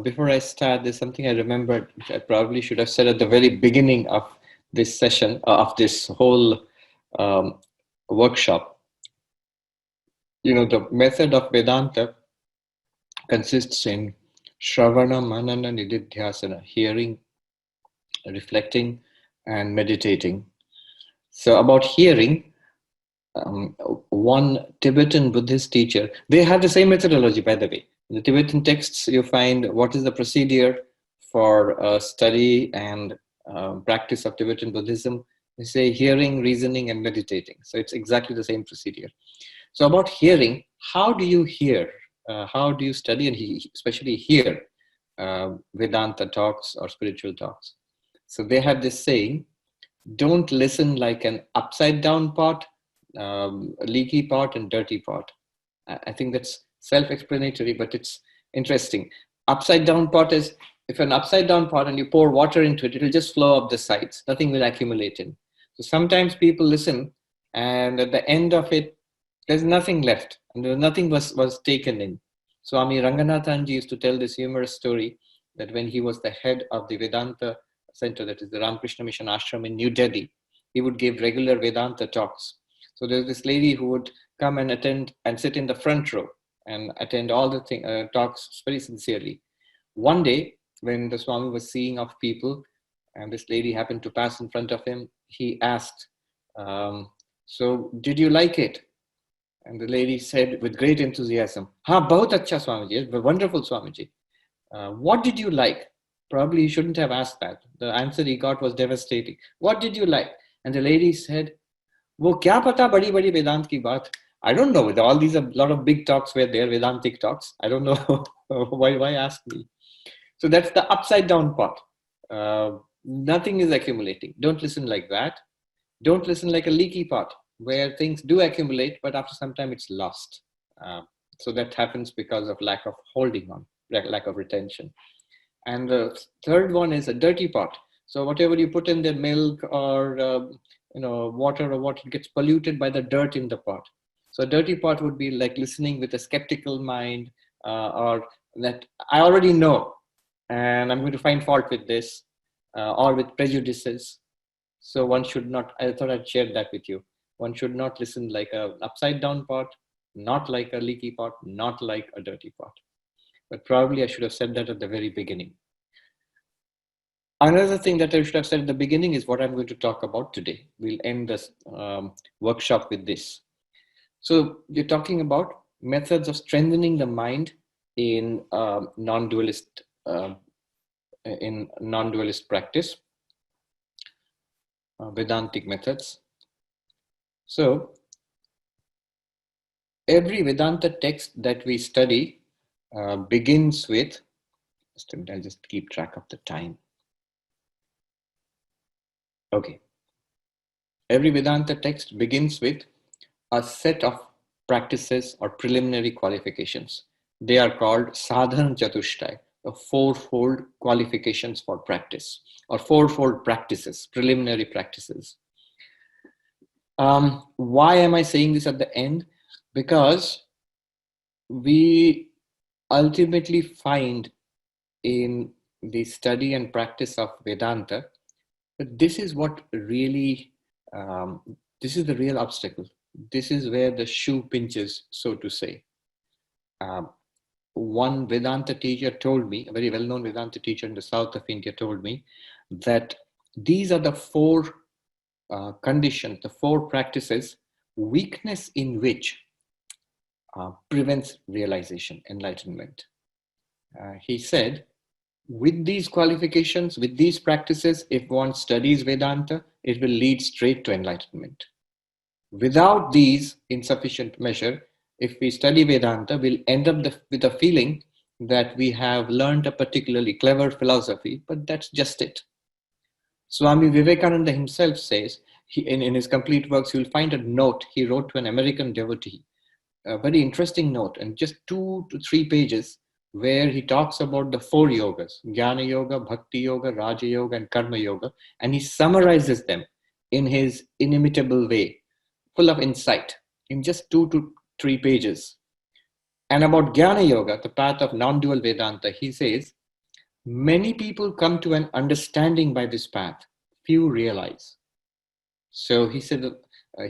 Before I start, there's something I remembered, which I probably should have said at the very beginning of this session, of this whole um, workshop. The method of Vedanta consists in Shravana, Manana, Nididhyasana, hearing, reflecting, and meditating. So, about hearing, um, one Tibetan Buddhist teacher, they have the same methodology, by the way. In the Tibetan texts, you find what is the procedure for study and practice of Tibetan Buddhism. They say hearing, reasoning, and meditating. So it's exactly the same procedure. So about hearing, how do you hear? How do you study and especially hear Vedanta talks or spiritual talks? So they have this saying, don't listen like an upside down pot, a leaky pot and dirty pot. I think that's self-explanatory, but it's interesting. Upside down pot is, if an upside down pot and you pour water into it, it'll just flow up the sides. Nothing will accumulate in. So sometimes people listen and at the end of it, there's nothing left and nothing was taken in. Swami Ranganathanji used to tell this humorous story that when he was the head of the Vedanta Center, that is the Ramakrishna Mission Ashram in New Delhi, he would give regular Vedanta talks. So there's this lady who would come and attend and sit in the front row and attend all the talks very sincerely. One day, when the Swami was seeing off people, and this lady happened to pass in front of him, he asked, so did you like it? And the lady said with great enthusiasm, "Ha, bahut acha Swamiji, wonderful Swamiji. What did you like?" Probably he shouldn't have asked that. The answer he got was devastating. What did you like? And the lady said, "Wo kya pata badi badi Vedant ki baat." I don't know. With all these, a lot of big talks were there, Vedantic talks. I don't know why ask me. So that's the upside down pot. Nothing is accumulating. Don't listen like that. Don't listen like a leaky pot, where things do accumulate, but after some time it's lost. So that happens because of lack of holding on, lack of retention. And the third one is a dirty pot. So whatever you put in the milk or water or what, it gets polluted by the dirt in the pot. So a dirty pot would be like listening with a skeptical mind, or that I already know, and I'm going to find fault with this, or with prejudices. So one should not, I thought I'd share that with you. One should not listen like an upside down pot, not like a leaky pot, not like a dirty pot. But probably I should have said that at the very beginning. Another thing that I should have said at the beginning is what I'm going to talk about today. We'll end this workshop with this. So we're talking about methods of strengthening the mind in non-dualist practice, Vedantic methods. So every Vedanta text that we study begins with, I'll just keep track of the time. Okay. Every Vedanta text begins with a set of practices or preliminary qualifications. They are called sadhana chatushtay, the fourfold qualifications for practice, or fourfold practices, preliminary practices. Why am I saying this at the end? Because we ultimately find in the study and practice of Vedanta that this is what really, this is the real obstacle. This is where the shoe pinches, so to say. One Vedanta teacher told me, a very well-known Vedanta teacher in the south of India told me that these are the four conditions, the four practices, weakness in which prevents realization, enlightenment. He said, with these qualifications, with these practices, if one studies Vedanta, it will lead straight to enlightenment. Without these, in sufficient measure, if we study Vedanta, we'll end up with a feeling that we have learned a particularly clever philosophy, but that's just it. Swami Vivekananda himself says, in his complete works, you'll find a note he wrote to an American devotee, a very interesting note, and just 2 to 3 pages, where he talks about the 4 yogas, Jnana Yoga, Bhakti Yoga, Raja Yoga, and Karma Yoga, and he summarizes them in his inimitable way, full of insight, in just 2 to 3 pages. And about Jnana Yoga, the path of non-dual Vedanta, he says, many people come to an understanding by this path, few realize. So he said that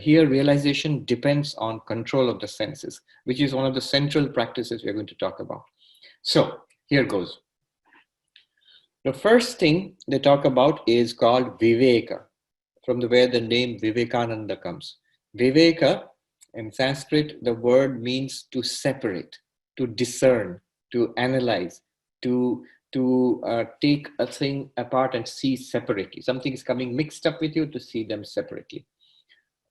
here realization depends on control of the senses, which is one of the central practices we're going to talk about. So here goes. The first thing they talk about is called Viveka, from where the name Vivekananda comes. Viveka, in Sanskrit, the word means to separate, to discern, to analyze, to take a thing apart and see separately. Something is coming mixed up with you, to see them separately.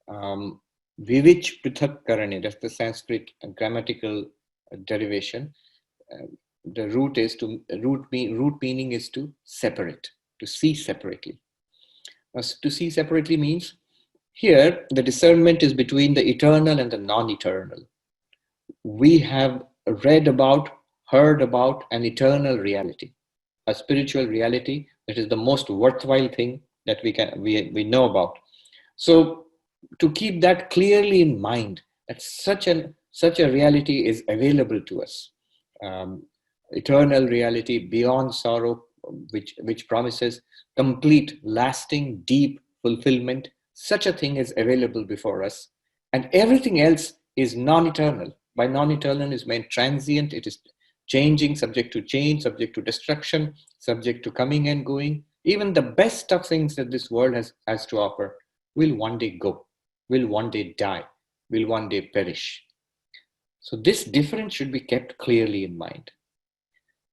Vivich Prithak Karane, that's the Sanskrit grammatical derivation. The root is to root meaning is to separate, to see separately. To see separately means here the discernment is between the eternal and the non-eternal. We have read about, heard about an eternal reality, a spiritual reality that is the most worthwhile thing that we know about. So to keep that clearly in mind, that such a reality is available to us. Eternal reality beyond sorrow, which promises complete, lasting, deep fulfillment. Such a thing is available before us, and everything else is non-eternal. By non-eternal is meant transient. It is changing, subject to change, subject to destruction, subject to coming and going. Even the best of things that this world has to offer will one day go, will one day die, will one day perish. So this difference should be kept clearly in mind.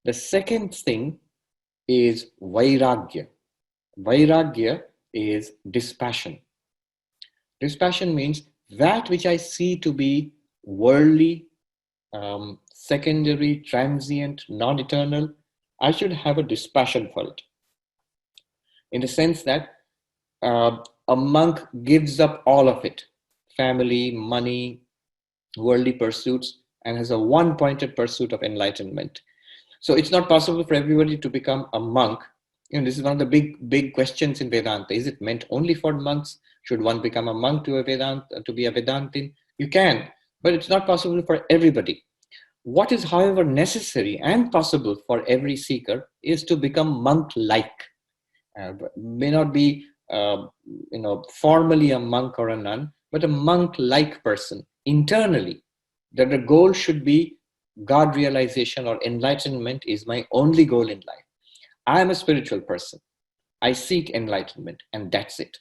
The second thing is vairagya. Vairagya is dispassion. Dispassion means that which I see to be worldly, secondary, transient, non-eternal, I should have a dispassion for it. In the sense that a monk gives up all of it, family, money, worldly pursuits, and has a one-pointed pursuit of enlightenment. So it's not possible for everybody to become a monk. This is one of the big questions in Vedanta. Is it meant only for monks? Should one become a monk to be a Vedantin? You can, but it's not possible for everybody. What is, however, necessary and possible for every seeker is to become monk-like. May not be, formally a monk or a nun, but a monk-like person internally. That the goal should be God realization or enlightenment is my only goal in life. I am a spiritual person. I seek enlightenment, and that's it.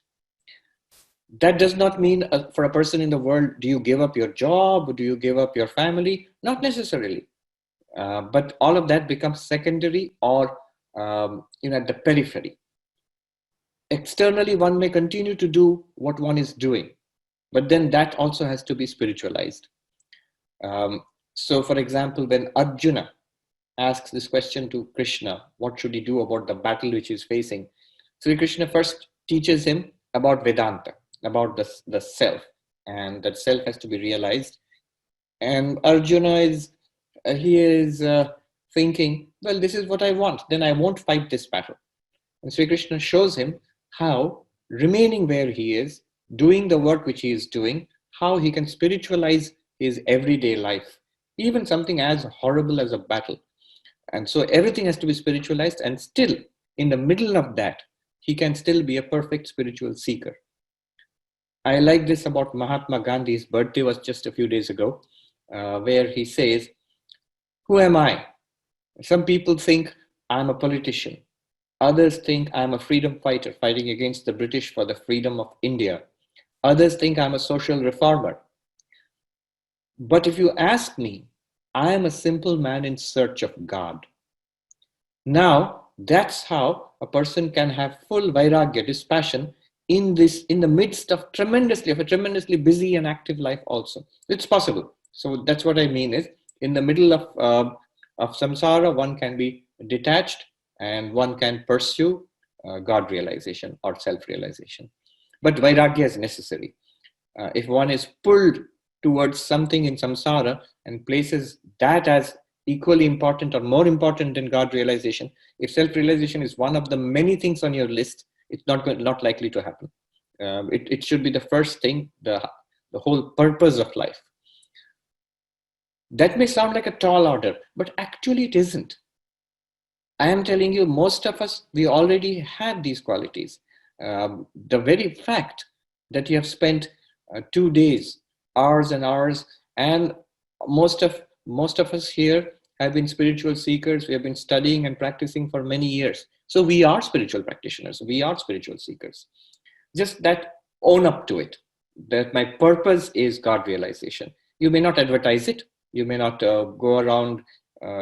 That does not mean for a person in the world, do you give up your job? Do you give up your family? Not necessarily. But all of that becomes secondary or at the periphery. Externally, one may continue to do what one is doing, but then that also has to be spiritualized. So, for example, when Arjuna asks this question to Krishna, what should he do about the battle which he's facing? Sri Krishna first teaches him about Vedanta, about the self, and that self has to be realized. And Arjuna is thinking, well, this is what I want, then I won't fight this battle. And Sri Krishna shows him how, remaining where he is, doing the work which he is doing, how he can spiritualize his everyday life, even something as horrible as a battle. And so everything has to be spiritualized, and still, in the middle of that, he can still be a perfect spiritual seeker. I like this about Mahatma Gandhi's birthday was just a few days ago, where he says, who am I? Some people think I'm a politician. Others think I'm a freedom fighter fighting against the British for the freedom of India. Others think I'm a social reformer. But if you ask me, I am a simple man in search of God. Now, that's how a person can have full vairagya, dispassion, in the midst of a tremendously busy and active life also. It's possible. So that's what I mean is, in the middle of samsara, one can be detached and one can pursue God realization or self-realization. But vairagya is necessary. If one is pulled towards something in samsara and places that as equally important or more important than God realization, if self-realization is one of the many things on your list, it's not likely to happen. It should be the first thing, the whole purpose of life. That may sound like a tall order, but actually it isn't. I am telling you, most of us, we already have these qualities. The very fact that you have spent 2 days, hours and hours, and most of us here have been spiritual seekers. We have been studying and practicing for many years. So we are spiritual practitioners. We are spiritual seekers. Just that, own up to it. That my purpose is God realization. You may not advertise it. You may not go around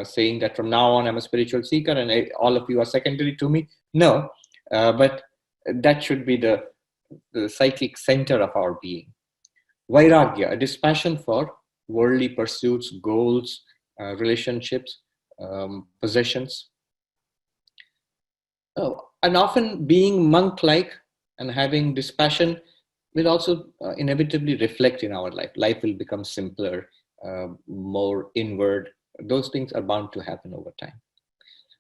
saying that from now on I'm a spiritual seeker and all of you are secondary to me. No, but that should be the psychic center of our being. Vairagya, a dispassion for worldly pursuits, goals, relationships, possessions. Oh, and often being monk-like and having dispassion will also inevitably reflect in our life. Life will become simpler, more inward. Those things are bound to happen over time.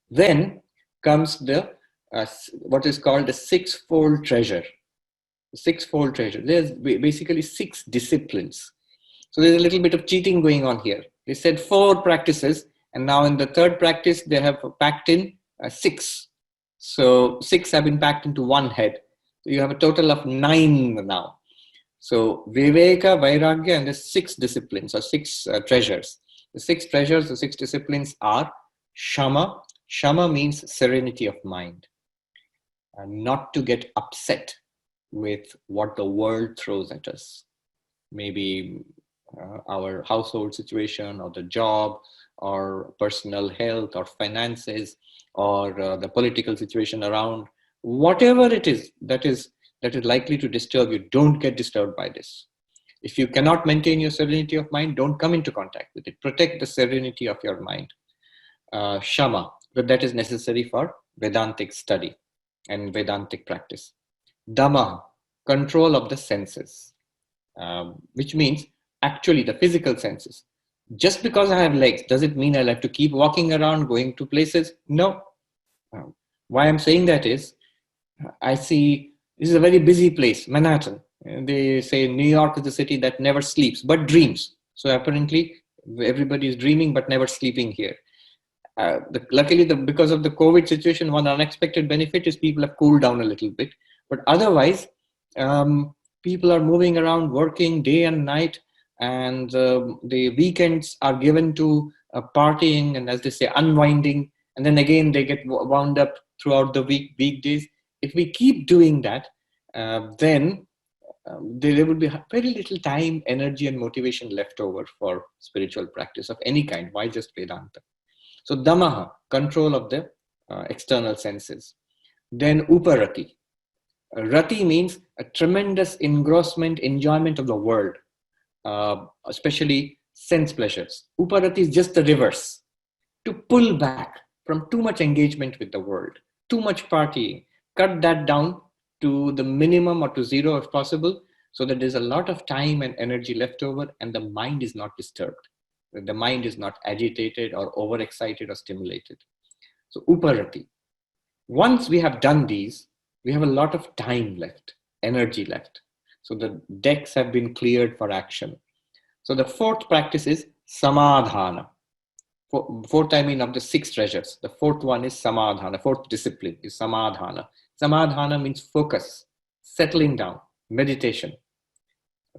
Then comes the what is called the sixfold treasure. Sixfold treasure. There's basically 6 disciplines. So there's a little bit of cheating going on here. They said 4 practices, and now in the 3rd practice they have packed in 6. So 6 have been packed into one head. So you have a total of 9 now. So Viveka, Vairagya, and the 6 disciplines or 6 treasures. The 6 treasures, the 6 disciplines are Shama. Shama means serenity of mind. And not to get upset with what the world throws at us. Maybe our household situation or the job or personal health or finances or the political situation around. Whatever it is that is likely to disturb you, don't get disturbed by this. If you cannot maintain your serenity of mind, don't come into contact with it. Protect the serenity of your mind. Shama, but that is necessary for Vedantic study and Vedantic practice. Dhamma, control of the senses, which means actually the physical senses. Just because I have legs, does it mean I'll have to keep walking around, going to places? No. Why I'm saying that is, I see this is a very busy place, Manhattan. They say New York is a city that never sleeps, but dreams. So apparently everybody is dreaming, but never sleeping here. Luckily, because of the COVID situation, one unexpected benefit is people have cooled down a little bit. But otherwise, people are moving around, working day and night, and the weekends are given to partying and, as they say, unwinding. And then again, they get wound up throughout the weekdays. If we keep doing that, then there will be very little time, energy, and motivation left over for spiritual practice of any kind. Why just Vedanta? So Damaha, control of the external senses. Then Uparati. Rati means a tremendous engrossment, enjoyment of the world, especially sense pleasures. Uparati is just the reverse. To pull back from too much engagement with the world, too much partying, cut that down to the minimum or to 0 if possible, so that there's a lot of time and energy left over and the mind is not disturbed. The mind is not agitated or overexcited or stimulated. So Uparati. Once we have done these, we have a lot of time left, energy left. So the decks have been cleared for action. So the 4th practice is Samadhana. 4th, I mean, of the 6 treasures. The 4th one is Samadhana. 4th discipline is Samadhana. Samadhana means focus, settling down, meditation.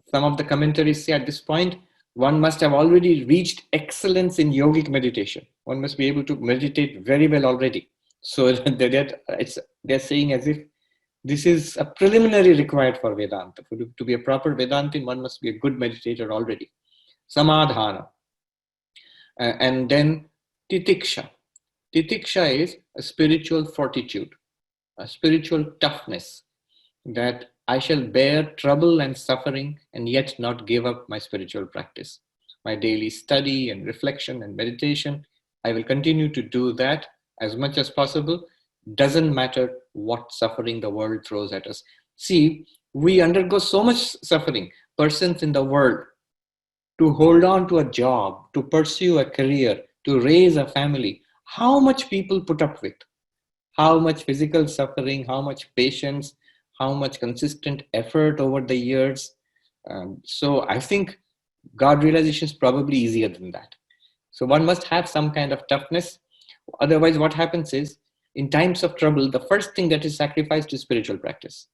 Some of the commentaries say at this point, one must have already reached excellence in yogic meditation. One must be able to meditate very well already. So they're saying as if this is a preliminary required for Vedanta. To be a proper Vedantin, one must be a good meditator already. Samadhana. And then Titiksha. Titiksha is a spiritual fortitude, a spiritual toughness, that I shall bear trouble and suffering and yet not give up my spiritual practice. My daily study and reflection and meditation, I will continue to do that as much as possible. Doesn't matter what suffering the world throws at us. See, we undergo so much suffering. Persons in the world, to hold on to a job, to pursue a career, to raise a family, how much people put up with, how much physical suffering, how much patience, how much consistent effort over the years. So I think God realization is probably easier than that. So one must have some kind of toughness. Otherwise, what happens is, in times of trouble, the first thing that is sacrificed is spiritual practice.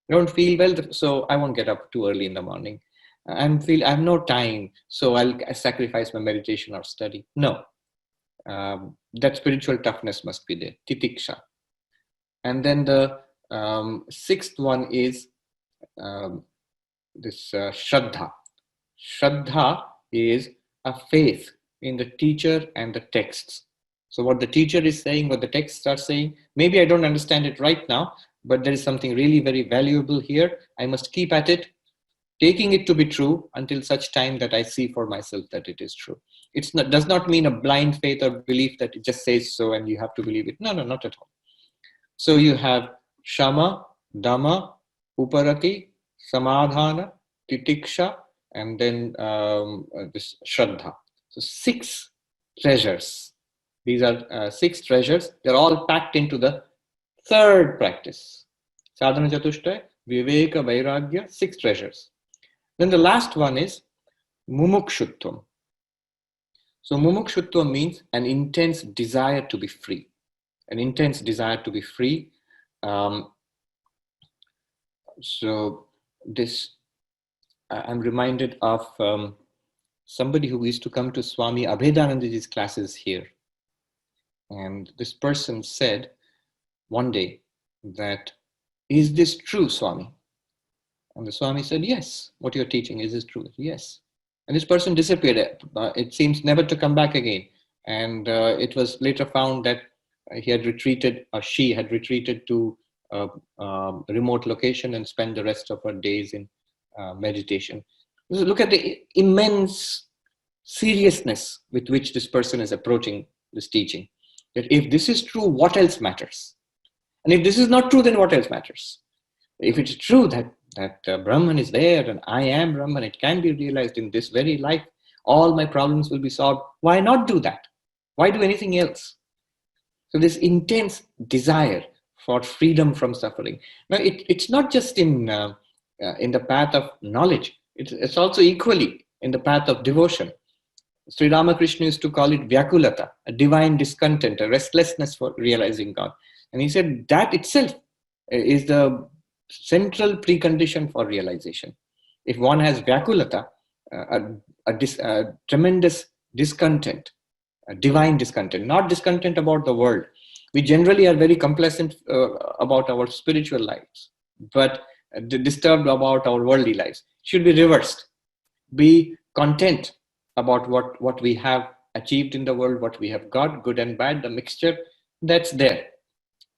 I don't feel well, so I won't get up too early in the morning. I have no time, so I'll sacrifice my meditation or study. No, that spiritual toughness must be there, titiksha. And then the sixth one is this shraddha. Shraddha is a faith in the teacher and the texts. So what the teacher is saying, what the texts are saying, maybe I don't understand it right now, but there is something really very valuable here. I must keep at it, taking it to be true until such time that I see for myself that it is true. It does not mean a blind faith or belief that it just says so and you have to believe it. No, not at all. So you have shama, dhamma, uparati, samadhana, titiksha, and then this shraddha. So 6 treasures. These are 6 treasures. They're all packed into the third practice. Sadhana Chatushtaya, Viveka, Vairagya, 6 treasures. Then the last one is mumukshutvam. So mumukshutvam means an intense desire to be free. An intense desire to be free. So this, I'm reminded of somebody who used to come to Swami Abhedanandaji's classes here. And this person said one day that, is this true, Swami? And the Swami said, yes. What you're teaching, is this true? Yes. And this person disappeared. It seems never to come back again. And it was later found that he had retreated, or she had retreated to a remote location and spent the rest of her days in meditation. So look at the immense seriousness with which this person is approaching this teaching. That if this is true, what else matters? And if this is not true, then what else matters? If it's true that Brahman is there and I am Brahman, it can be realized in this very life, all my problems will be solved. Why not do that? Why do anything else? So this intense desire for freedom from suffering. Now, it's not just in the path of knowledge. It's also equally in the path of devotion. Sri Ramakrishna used to call it Vyakulata, a divine discontent, a restlessness for realizing God. And he said that itself is the central precondition for realization. If one has Vyakulata, a tremendous discontent, a divine discontent, not discontent about the world. We generally are very complacent about our spiritual lives, but disturbed about our worldly lives. Should be reversed. Be content about what we have achieved in the world, what we have got, good and bad, the mixture that's there.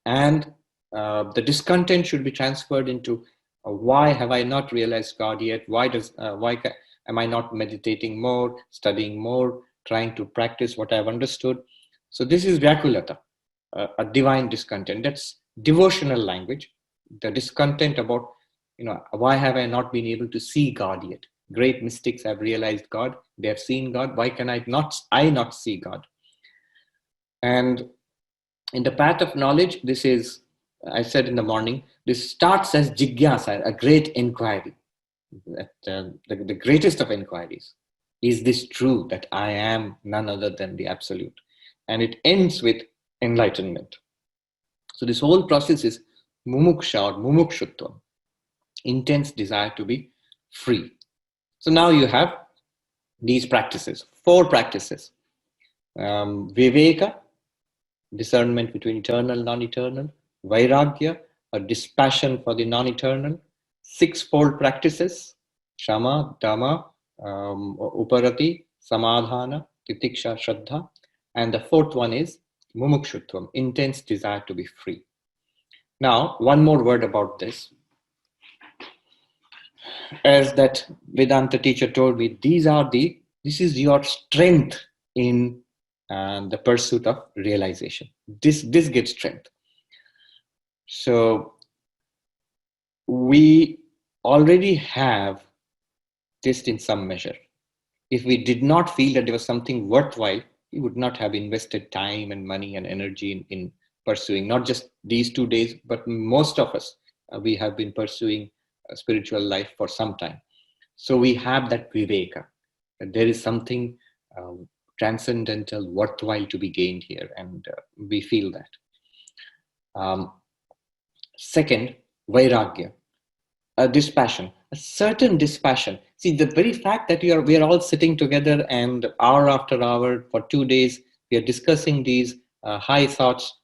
And the discontent should be transferred into why have I not realized God yet? Why am I not meditating more, studying more, trying to practice what I've understood? So this is Vyakulata, a divine discontent. That's devotional language. The discontent about, why have I not been able to see God yet? Great mystics have realized God. They have seen God. Why can I not see God? And in the path of knowledge, this is, I said in the morning, this starts as jigyasa, a great inquiry. The greatest of inquiries. Is this true that I am none other than the Absolute? And it ends with enlightenment. So this whole process is mumuksha or mumukshutvam, intense desire to be free. So now you have these practices, 4 practices. Viveka, discernment between eternal, non-eternal. Vairagya, a dispassion for the non-eternal. 6-fold practices, shama, dhamma, uparati, samadhana, titiksha, shraddha. And the 4th one is mumukshutvam, intense desire to be free. Now, one more word about this. As that Vedanta teacher told me, this is your strength in the pursuit of realization. This gives strength. So we already have this in some measure. If we did not feel that there was something worthwhile, we would not have invested time and money and energy in pursuing, not just these 2 days, but most of us, we have been pursuing a spiritual life for some time. So we have that viveka. that there is something transcendental, worthwhile to be gained here, and we feel that. Second, vairagya, a dispassion, a certain dispassion. See, the very fact that we are all sitting together and hour after hour for 2 days, we are discussing these high thoughts.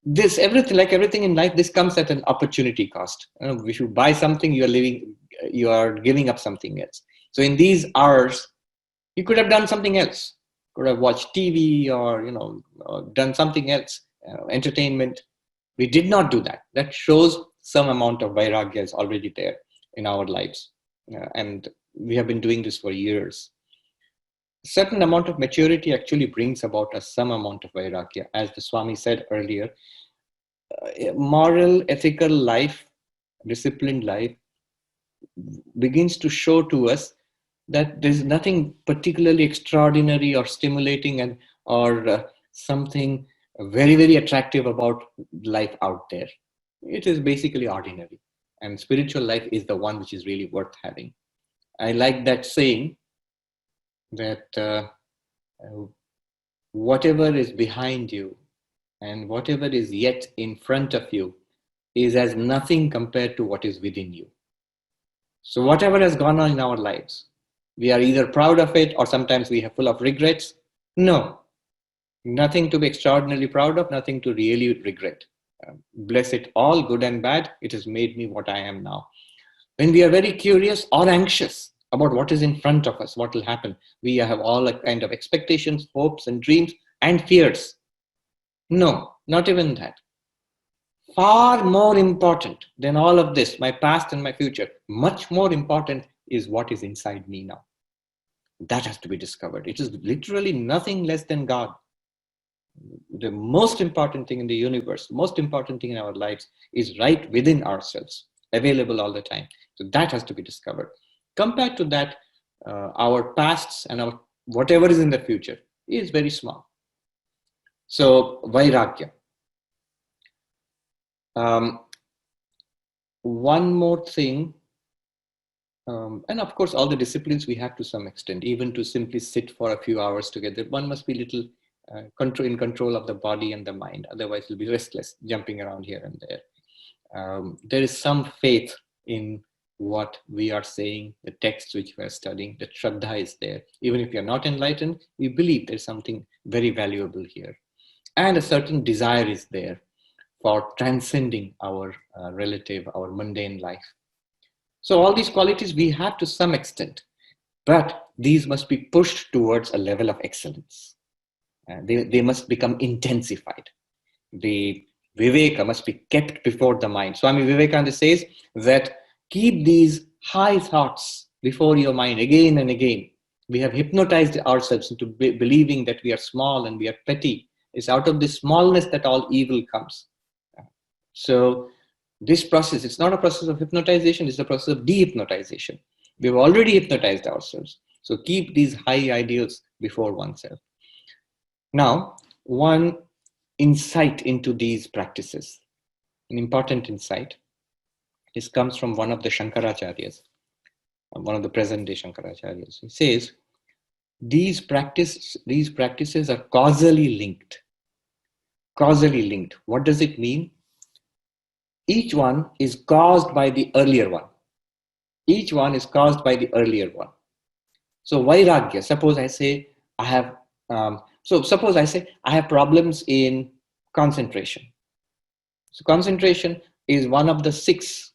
This everything, like everything in life, this comes at an opportunity cost. If you buy something, you are giving up something else. So in these hours, you could have done something else. Could have watched TV or done something else, entertainment. We did not do that. That shows some amount of vairagya is already there in our lives, and we have been doing this for years. A certain amount of maturity actually brings about us some amount of vairagya, as the Swami said earlier. Moral, ethical life, disciplined life begins to show to us that there's nothing particularly extraordinary or stimulating or something very, very attractive about life out there. It is basically ordinary. And spiritual life is the one which is really worth having. I like that saying that whatever is behind you and whatever is yet in front of you is as nothing compared to what is within you. So whatever has gone on in our lives, we are either proud of it or sometimes we are full of regrets. No, nothing to be extraordinarily proud of, nothing to really regret. Bless it all, good and bad. It has made me what I am now. When we are very curious or anxious about what is in front of us, what will happen, we have all a kind of expectations, hopes and dreams and fears. No, not even that. Far more important than all of this, my past and my future, much more important is what is inside me now. That has to be discovered. It is literally nothing less than God. The most important thing in the universe, most important thing in our lives is right within ourselves, available all the time. So that has to be discovered. Compared to that, our pasts and our whatever is in the future is very small. So vairagya. One more thing, and of course all the disciplines we have to some extent, even to simply sit for a few hours together, one must be little in control of the body and the mind, otherwise you'll be restless, jumping around here and there. There is some faith in what we are saying, the texts which we are studying, the shraddha is there. Even if we are not enlightened, we believe there's something very valuable here. And a certain desire is there for transcending our relative, our mundane life. So all these qualities we have to some extent, but these must be pushed towards a level of excellence. They must become intensified. The viveka must be kept before the mind. Swami Vivekananda says that keep these high thoughts before your mind again and again. We have hypnotized ourselves into believing that we are small and we are petty. It's out of this smallness that all evil comes. So this process, it's not a process of hypnotization, it's a process of dehypnotization. We've already hypnotized ourselves. So keep these high ideals before oneself. Now, one insight into these practices, an important insight, this comes from one of the Shankaracharyas, one of the present-day Shankaracharyas. He says, these practices are causally linked. Causally linked. What does it mean? Each one is caused by the earlier one. Each one is caused by the earlier one. So vairagya, suppose I say I have problems in concentration. So concentration is one of the six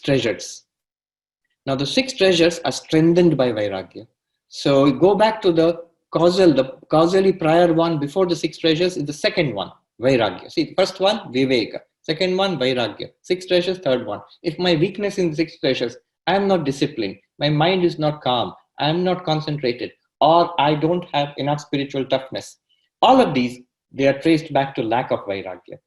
treasures. Now the 6 treasures are strengthened by vairagya. So go back to the causally prior one before the 6 treasures is the second one, vairagya. See, first one, viveka. Second one, vairagya. 6 treasures, third one. If my weakness in the 6 treasures, I am not disciplined, my mind is not calm, I am not concentrated, or I don't have enough spiritual toughness. All of these, they are traced back to lack of vairagya.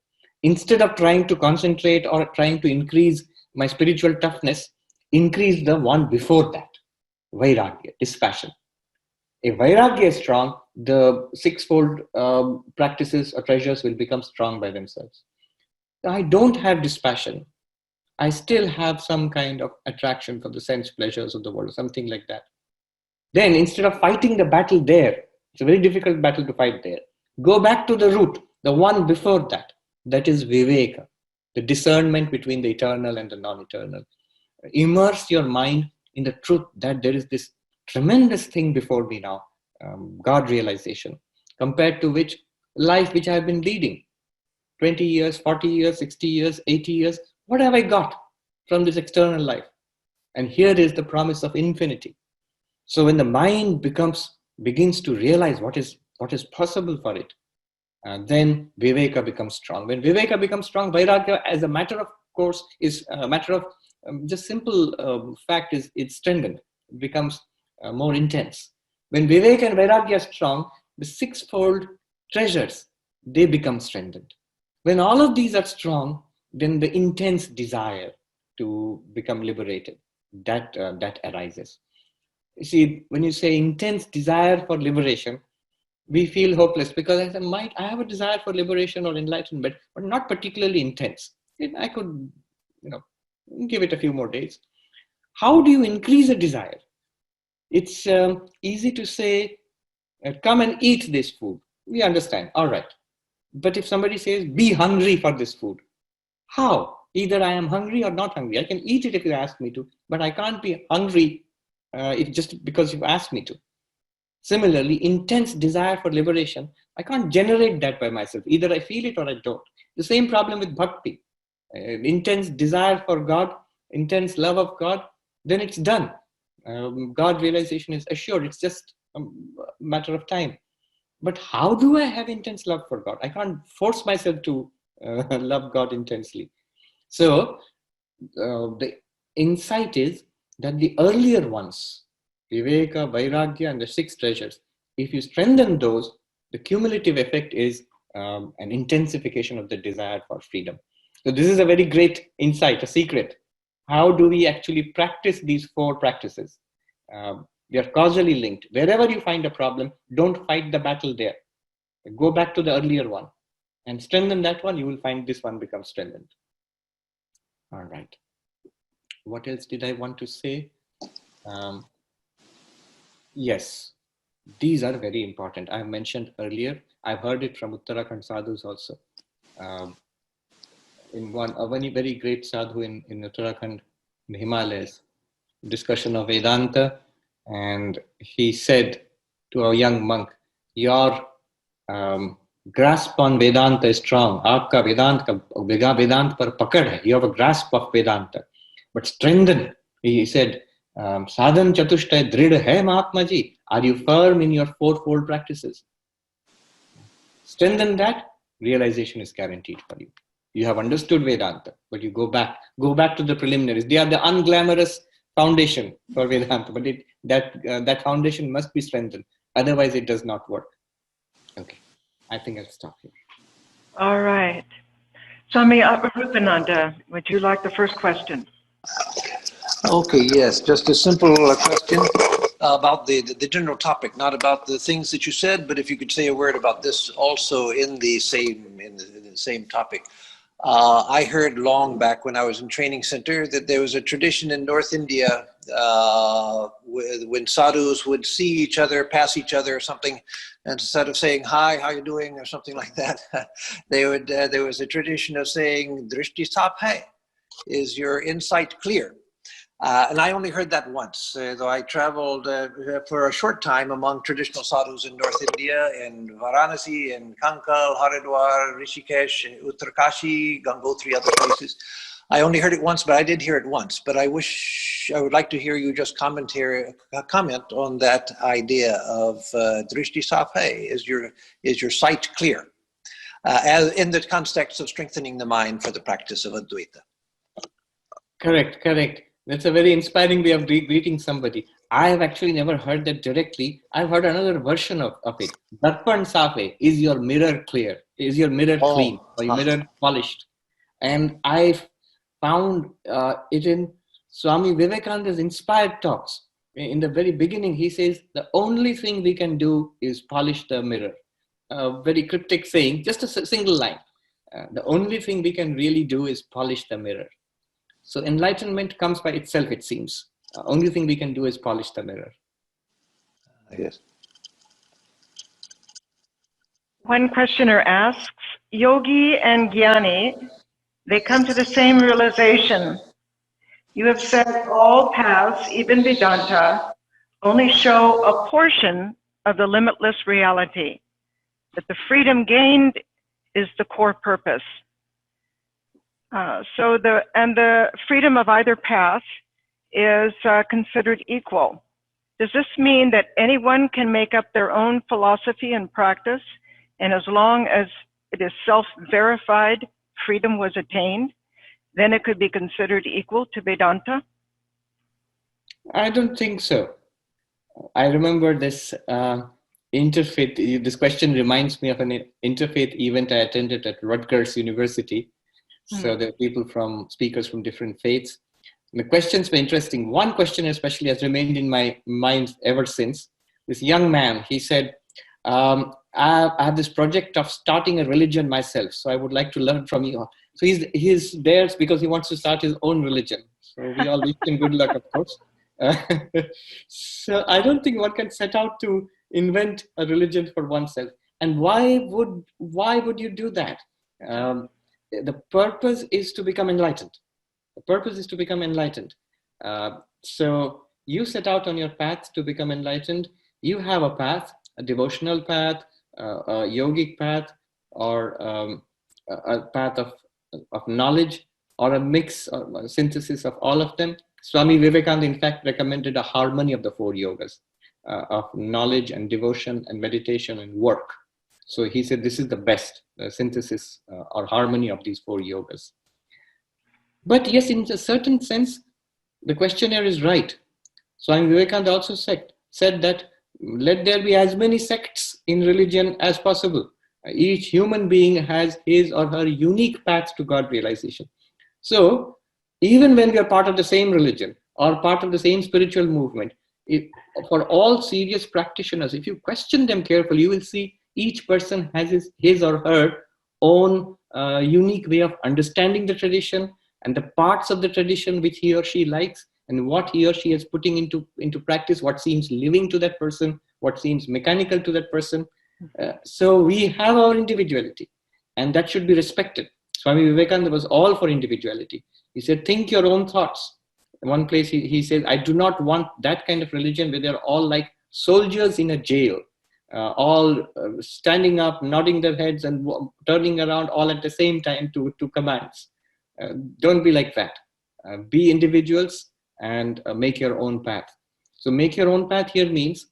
Instead of trying to concentrate or trying to increase my spiritual toughness, increase the one before that, vairagya, dispassion. If vairagya is strong, the 6-fold practices or treasures will become strong by themselves. I don't have dispassion. I still have some kind of attraction for the sense pleasures of the world, something like that. Then instead of fighting the battle there, it's a very difficult battle to fight there. Go back to the root, the one before that. That is Viveka, the discernment between the eternal and the non-eternal. Immerse your mind in the truth that there is this tremendous thing before me now, God realization, compared to which life which I have been leading, 20 years, 40 years, 60 years, 80 years, what have I got from this external life? And here is the promise of infinity. So when the mind begins to realize what is possible for it, then Viveka becomes strong. When Viveka becomes strong, Vairagya, as a matter of course, is a matter of just simple fact, is it's strengthened. It becomes more intense. When Viveka and Vairagya are strong, the sixfold treasures, they become strengthened. When all of these are strong, then the intense desire to become liberated, that arises. You see, when you say intense desire for liberation, we feel hopeless because I have a desire for liberation or enlightenment, but not particularly intense. I could, give it a few more days. How do you increase a desire? It's easy to say, come and eat this food. We understand, all right. But if somebody says, be hungry for this food, how? Either I am hungry or not hungry. I can eat it if you ask me to, but I can't be hungry if just because you've asked me to. Similarly, intense desire for liberation, I can't generate that by myself. Either I feel it or I don't. The same problem with bhakti. Intense desire for God, intense love of God, then it's done. God realization is assured. It's just a matter of time. But how do I have intense love for God? I can't force myself to love God intensely. So the insight is that the earlier ones, Viveka, Vairagya, and the six treasures, if you strengthen those, the cumulative effect is an intensification of the desire for freedom. So this is a very great insight, a secret. How do we actually practice these four practices? They are causally linked. Wherever you find a problem, don't fight the battle there. Go back to the earlier one and strengthen that one. You will find this one becomes strengthened. All right. What else did I want to say? Yes, these are very important. I mentioned earlier, I've heard it from Uttarakhand sadhus also. In one very great sadhu in Uttarakhand, in the Himalayas, discussion of Vedanta, and he said to a young monk, your grasp on Vedanta is strong. Aapka Vedanta par pakad hai. You have a grasp of Vedanta. But strengthen, he said, sadhan chatushtay drid hai Mahatma ji. Are you firm in your fourfold practices? Strengthen that, realization is guaranteed for you. You have understood Vedanta, but you go back to the preliminaries. They are the unglamorous foundation for Vedanta, but that foundation must be strengthened. Otherwise, it does not work. Okay, I think I'll stop here. All right. Swami Rupananda, would you like the first question? Okay, yes, just a simple question about the general topic, not about the things that you said, but if you could say a word about this also in the same topic. I heard long back when I was in training center that there was a tradition in North India when sadhus would see each other, pass each other or something, and instead of saying, hi, how you doing, or something like that, there was a tradition of saying, drishti sap hai, is your insight clear? And I only heard that once, though I traveled for a short time among traditional sadhus in North India, in Varanasi, in Kankal, Haridwar, Rishikesh, Uttarkashi, Gangotri, other places. I only heard it once, but I did hear it once. But I would like to hear you just comment on that idea of drishti saphe, is your sight clear, as in the context of strengthening the mind for the practice of Advaita. Correct. That's a very inspiring way of greeting somebody. I have actually never heard that directly. I've heard another version of it. Darpan safe, is your mirror clear? Is your mirror clean? Or your mirror polished? And I found it in Swami Vivekananda's inspired talks. In the very beginning, he says, the only thing we can do is polish the mirror. A very cryptic saying, just a single line. The only thing we can really do is polish the mirror. So enlightenment comes by itself, it seems. Only thing we can do is polish the mirror. Yes. One questioner asks, yogi and jnani, they come to the same realization. You have said all paths, even Vedanta, only show a portion of the limitless reality, that the freedom gained is the core purpose. So the freedom of either path is considered equal. Does this mean that anyone can make up their own philosophy and practice, and as long as it is self-verified, freedom was attained, then it could be considered equal to Vedanta? I don't think so. I remember this interfaith, this question reminds me of an interfaith event I attended at Rutgers University. So there were speakers from different faiths. And the questions were interesting. One question especially has remained in my mind ever since. This young man, he said, I have this project of starting a religion myself, so I would like to learn from you. So he's there because he wants to start his own religion. So we all wish him good luck, of course. So I don't think one can set out to invent a religion for oneself. And why would you do that? The purpose is to become enlightened. The purpose is to become enlightened. So you set out on your path to become enlightened. You have a path, a devotional path, a yogic path, or a path of knowledge, or a mix or a synthesis of all of them. Swami Vivekananda, in fact, recommended a harmony of the four yogas, of knowledge and devotion and meditation and work. So he said this is the best synthesis or harmony of these four yogas. But yes, in a certain sense, the questionnaire is right. Swami Vivekananda also said that let there be as many sects in religion as possible. Each human being has his or her unique path to God realization. So even when we are part of the same religion or part of the same spiritual movement, for all serious practitioners, if you question them carefully, you will see each person has his or her own unique way of understanding the tradition and the parts of the tradition which he or she likes, and what he or she is putting into practice, what seems living to that person, what seems mechanical to that person. So we have our individuality, and that should be respected. Swami Vivekananda was all for individuality. He said, think your own thoughts. In one place he says, I do not want that kind of religion where they're all like soldiers in a jail, all standing up, nodding their heads and turning around all at the same time to commands. Don't be like that. Be individuals and make your own path. So make your own path here means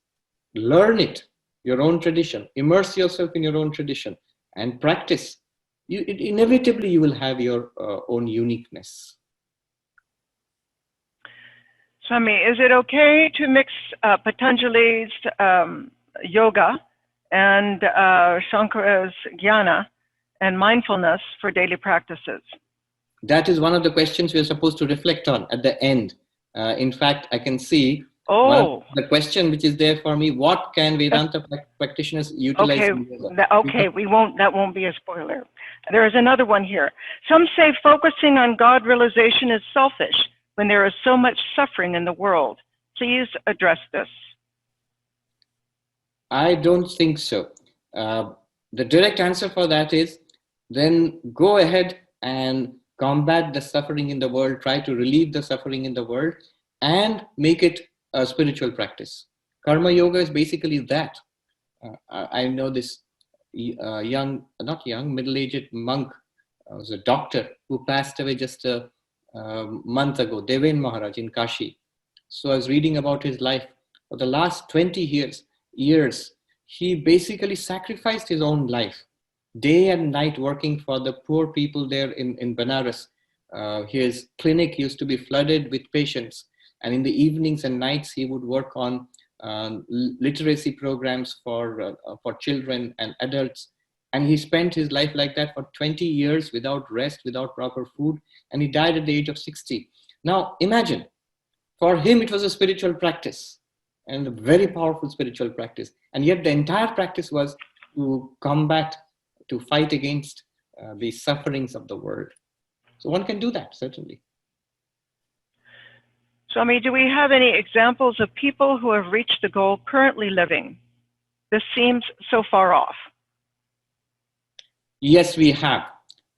learn it, your own tradition, immerse yourself in your own tradition and practice. Inevitably you will have your own uniqueness. Swami, is it okay to mix Patanjali's yoga and Shankara's jnana and mindfulness for daily practices? That is one of the questions we are supposed to reflect on at the end. In fact, I can see the question which is there for me: what can Vedanta practitioners utilize? Okay, that won't be a spoiler. There is another one here. Some say focusing on God realization is selfish when there is so much suffering in the world. Please address this. I don't think so. The direct answer for that is then go ahead and combat the suffering in the world, try to relieve the suffering in the world, and make it a spiritual practice. Karma yoga is basically that. I know this middle-aged monk, was a doctor who passed away just a month ago, Deven Maharaj in Kashi. So I was reading about his life. For the last 20 years, he basically sacrificed his own life, day and night working for the poor people there in Benares. His clinic used to be flooded with patients. And in the evenings and nights, he would work on literacy programs for children and adults. And he spent his life like that for 20 years without rest, without proper food. And he died at the age of 60. Now, imagine, for him, it was a spiritual practice and a very powerful spiritual practice. And yet the entire practice was to combat, to fight against the sufferings of the world. So one can do that, certainly. Swami, do we have any examples of people who have reached the goal currently living? This seems so far off. Yes, we have.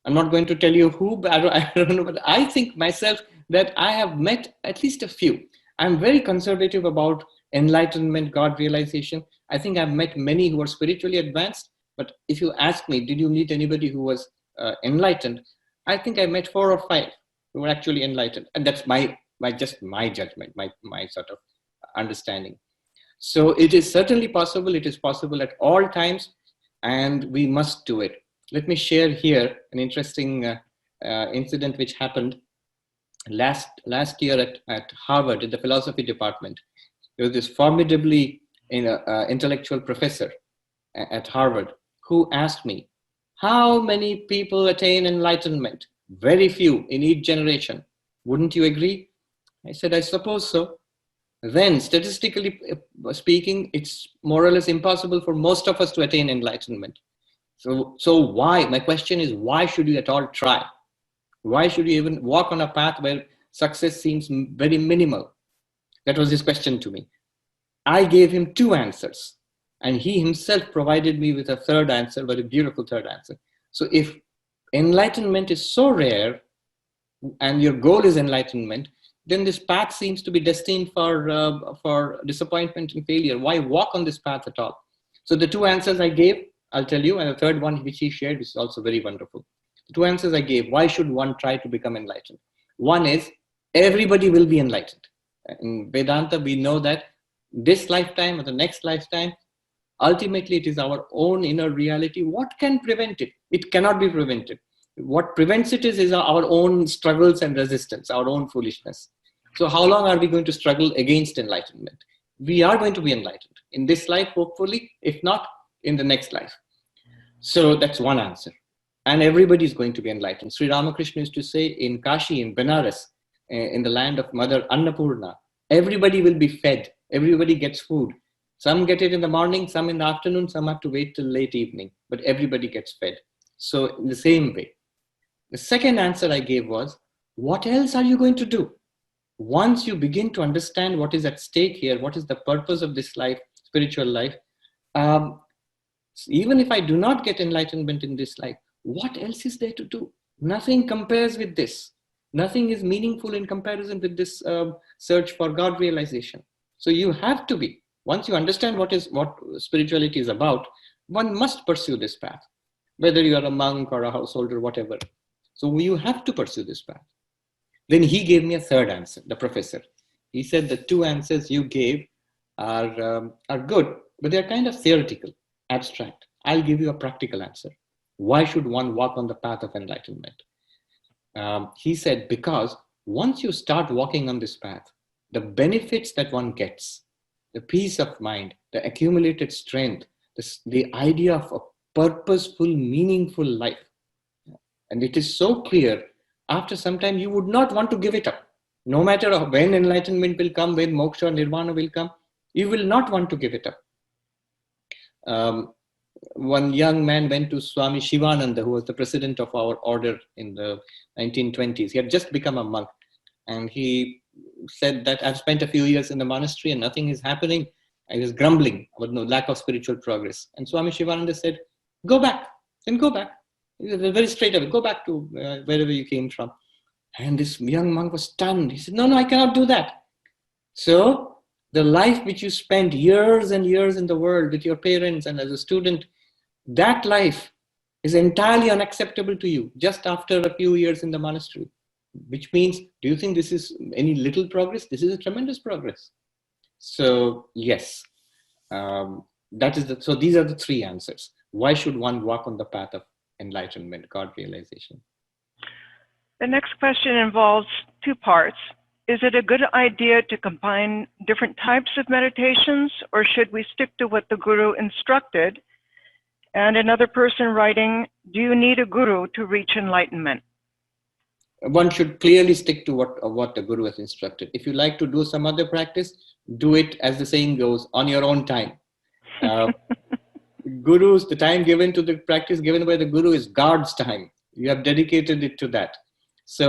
I'm not going to tell you who, but I don't know, but I think myself that I have met at least a few. I'm very conservative about enlightenment, God realization. I think I've met many who are spiritually advanced, but if you ask me, did you meet anybody who was enlightened? I think I met 4 or 5 who were actually enlightened. And that's my judgment, my sort of understanding. So it is certainly possible. It is possible at all times, and we must do it. Let me share here an interesting incident which happened last year at Harvard in the philosophy department. There was this formidably intellectual professor at Harvard who asked me, how many people attain enlightenment? Very few in each generation. Wouldn't you agree? I said, I suppose so. Then, statistically speaking, it's more or less impossible for most of us to attain enlightenment. So why? My question is, why should you at all try? Why should you even walk on a path where success seems very minimal? That was his question to me. I gave him 2 answers, and he himself provided me with a third answer, very beautiful third answer. So if enlightenment is so rare, and your goal is enlightenment, then this path seems to be destined for disappointment and failure. Why walk on this path at all? So the 2 answers I gave, I'll tell you, and the third one which he shared is also very wonderful. The 2 answers I gave, why should one try to become enlightened? One is, everybody will be enlightened. In Vedanta, we know that this lifetime or the next lifetime, ultimately it is our own inner reality. What can prevent it? It cannot be prevented. What prevents it is our own struggles and resistance, our own foolishness. So how long are we going to struggle against enlightenment? We are going to be enlightened in this life, hopefully, if not in the next life. So that's one answer. And everybody is going to be enlightened. Sri Ramakrishna used to say in Kashi, in Benares, in the land of Mother Annapurna, everybody will be fed. Everybody gets food. Some get it in the morning, some in the afternoon, some have to wait till late evening, but everybody gets fed. So in the same way. The second answer I gave was, what else are you going to do? Once you begin to understand what is at stake here, what is the purpose of this life, spiritual life, even if I do not get enlightenment in this life, what else is there to do? Nothing compares with this. Nothing is meaningful in comparison with this search for God realization. So you have to be, once you understand what spirituality is about, one must pursue this path, whether you are a monk or a householder, whatever. So you have to pursue this path. Then he gave me a third answer, the professor. He said the 2 answers you gave are good, but they're kind of theoretical, abstract. I'll give you a practical answer. Why should one walk on the path of enlightenment? He said, because once you start walking on this path, the benefits that one gets, the peace of mind, the accumulated strength, the idea of a purposeful, meaningful life. And it is so clear, after some time, you would not want to give it up. No matter when enlightenment will come, when moksha or nirvana will come, you will not want to give it up. One young man went to Swami Shivananda, who was the president of our order in the 1920s. He had just become a monk. And he said that I've spent a few years in the monastery and nothing is happening. I was grumbling about no lack of spiritual progress. And Swami Shivananda said, go back, then go back. Very straight away, go back to wherever you came from. And this young monk was stunned. He said, no, I cannot do that. So the life which you spent years and years in the world with your parents and as a student, that life is entirely unacceptable to you just after a few years in the monastery. Which means, do you think this is any little progress? This is a tremendous progress. So yes, so these are the 3 answers. Why should one walk on the path of enlightenment, God realization? The next question involves 2 parts. Is it a good idea to combine different types of meditations, or should we stick to what the Guru instructed? And another person writing, do you need a Guru to reach enlightenment? One should clearly stick to what the Guru has instructed. If you like to do some other practice, do it, as the saying goes, on your own time. The time given to the practice given by the Guru is God's time. You have dedicated it to that. So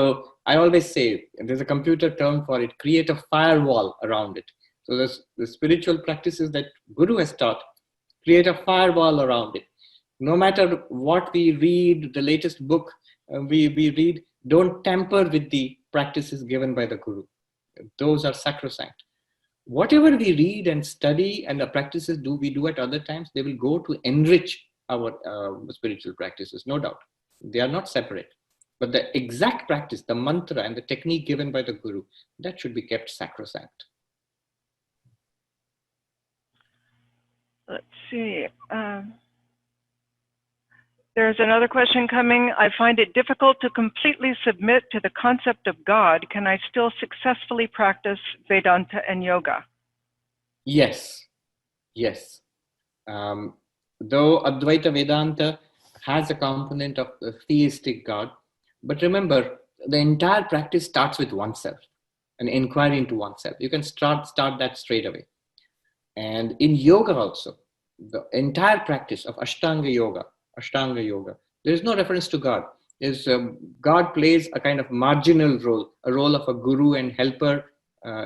I always say, there's a computer term for it, create a firewall around it. So the spiritual practices that Guru has taught, create a firewall around it. No matter what we read, the latest book we read, don't tamper with the practices given by the Guru. Those are sacrosanct. Whatever we read and study and the practices we do at other times, they will go to enrich our spiritual practices, no doubt. They are not separate. But the exact practice, the mantra and the technique given by the Guru, that should be kept sacrosanct. Let's see. There's another question coming. I find it difficult to completely submit to the concept of God. Can I still successfully practice Vedanta and yoga? Yes, yes. Though Advaita Vedanta has a component of a theistic God, but remember, the entire practice starts with oneself, an inquiry into oneself. You can start that straight away. And in yoga also, the entire practice of Ashtanga Yoga, there is no reference to God. God plays a kind of marginal role, a role of a guru and helper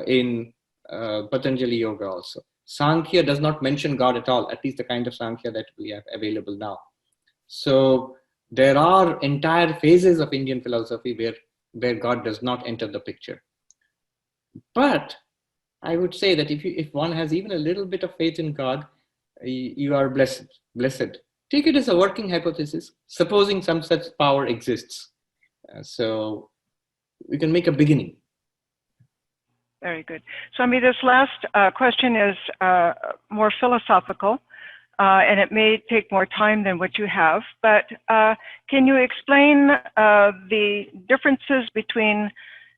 in Patanjali Yoga also. Sankhya does not mention God at all, at least the kind of Sankhya that we have available now. So there are entire phases of Indian philosophy where God does not enter the picture. But I would say that if one has even a little bit of faith in God, you are blessed. Take it as a working hypothesis, supposing some such power exists. So we can make a beginning. Very good. Swami, this last question is more philosophical, and it may take more time than what you have, but can you explain the differences between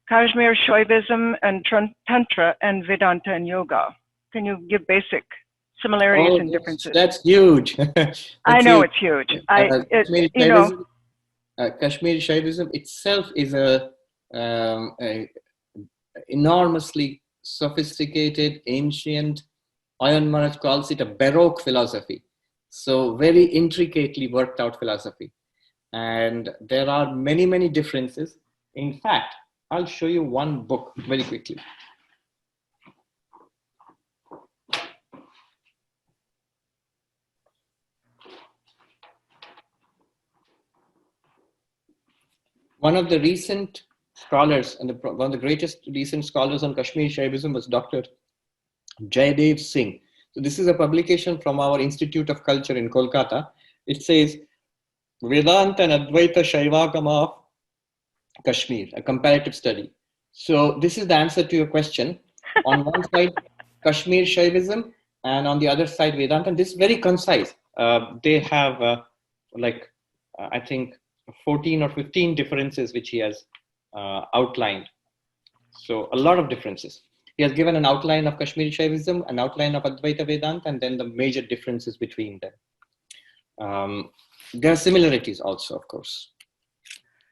Kashmir Shaivism and Tantra and Vedanta and Yoga? Can you give basic similarities and differences? That's huge. I know it's huge. Kashmiri Shaivism itself is a enormously sophisticated, ancient, Ayan Maharaj calls it a Baroque philosophy. So very intricately worked out philosophy. And there are many, many differences. In fact, I'll show you one book very quickly. One of the recent scholars, and one of the greatest recent scholars on Kashmiri Shaivism was Dr. Jaidev Singh. So this is a publication from our Institute of Culture in Kolkata. It says, Vedanta and Advaita Shaivagama of Kashmir, a comparative study. So this is the answer to your question. On one side, Kashmir Shaivism, and on the other side, Vedanta. And this is very concise. They have I think 14 or 15 differences which he has outlined. So a lot of differences. He has given an outline of Kashmiri Shaivism, an outline of Advaita Vedanta, and then the major differences between them. There are similarities also, of course.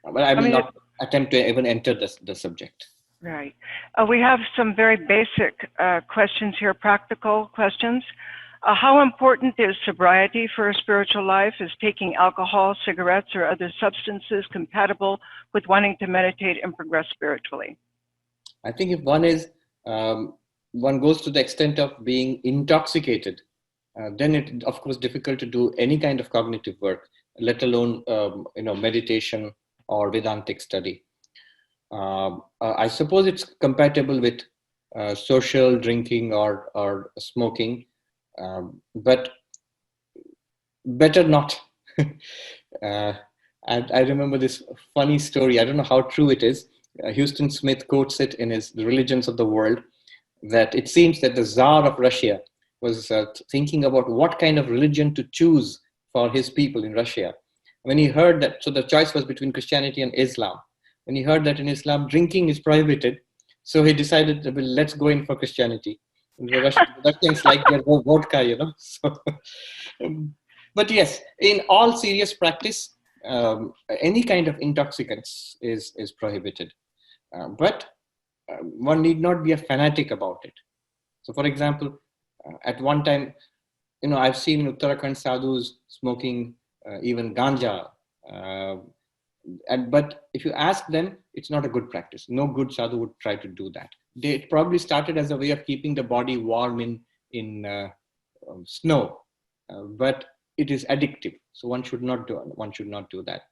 But I will not attempt to even enter the subject. Right. We have some very basic questions here, practical questions. How important is sobriety for a spiritual life? Is taking alcohol, cigarettes, or other substances compatible with wanting to meditate and progress spiritually? I think if one goes to the extent of being intoxicated, then it, of course, difficult to do any kind of cognitive work, let alone meditation or Vedantic study. I suppose it's compatible with social drinking or smoking, but better not. I remember this funny story. I don't know how true it is. Houston Smith quotes it in his The Religions of the World, that it seems that the Tsar of Russia was thinking about what kind of religion to choose for his people in Russia. When he heard that, so the choice was between Christianity and Islam. When he heard that in Islam, drinking is prohibited, so he decided, well, let's go in for Christianity. And the Russians like their vodka, So, but yes, in all serious practice, any kind of intoxicants is prohibited. But one need not be a fanatic about it. So, for example, at one time, I've seen in Uttarakhand sadhus smoking even ganja. But if you ask them, it's not a good practice. No good sadhu would try to do that. They probably started as a way of keeping the body warm in snow, but it is addictive. So one should not do that.